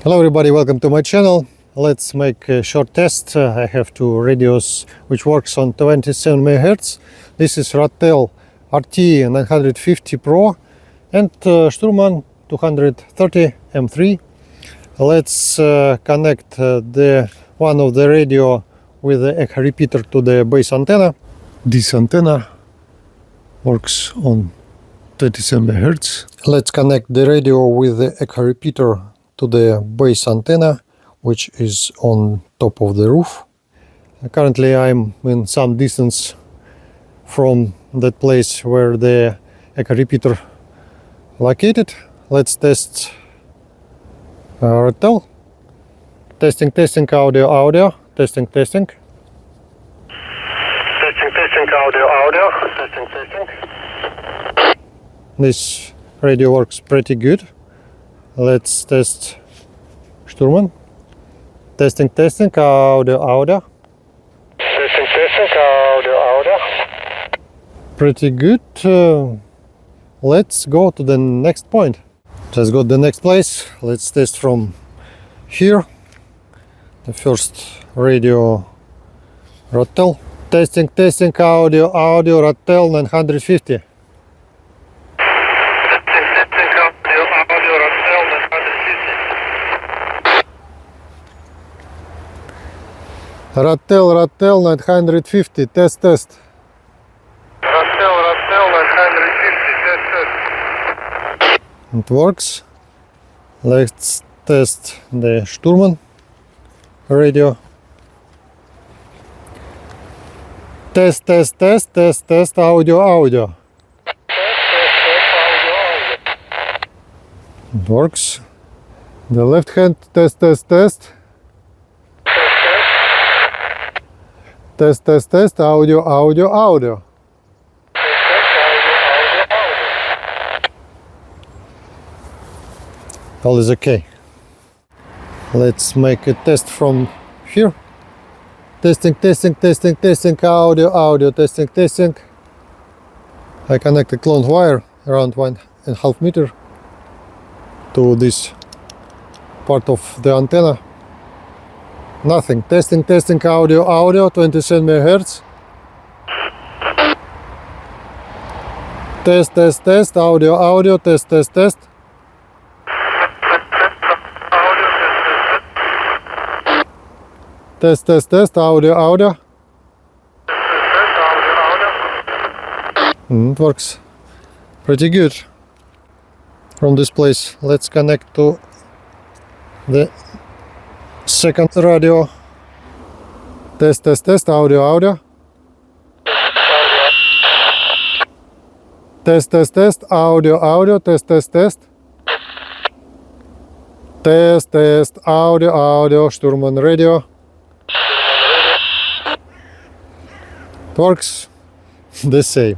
Hello everybody, welcome to my channel. Let's make a short test. I have two radios which works on 27 MHz. This is Radtel RT 950 Pro and Sturman 230 M3. Let's connect the one of the radio with the echo repeater to the base antenna. This antenna works on 27 MHz. Let's connect the radio with the echo repeater to the base antenna, which is on top of the roof. Currently I'm in some distance from that place where the echo repeater located. Let's test Radtel. Testing, audio, testing. Testing, audio, testing. This radio works pretty good. Let's test Sturman. Testing, audio. Testing, audio. Pretty good. Let's go to the next point. Just got the next place. Let's test from here. The first radio Radtel. Testing, audio, Radtel 950. Radtel 950, test. Radtel 950, test. It works. Let's test the Sturman radio. Test, audio. It works. The left hand, test. Test, audio. All is okay. Let's make a test from here. Testing, audio, testing. I connect a clone wire around 1.5 meter to this part of the antenna. Nothing. Testing, audio, 27 MHz. Test, audio, test. Test, audio. It works pretty good from this place. Let's connect to the second radio. Test, audio. Test, audio, test. Test, audio, Sturman radio. It works the same.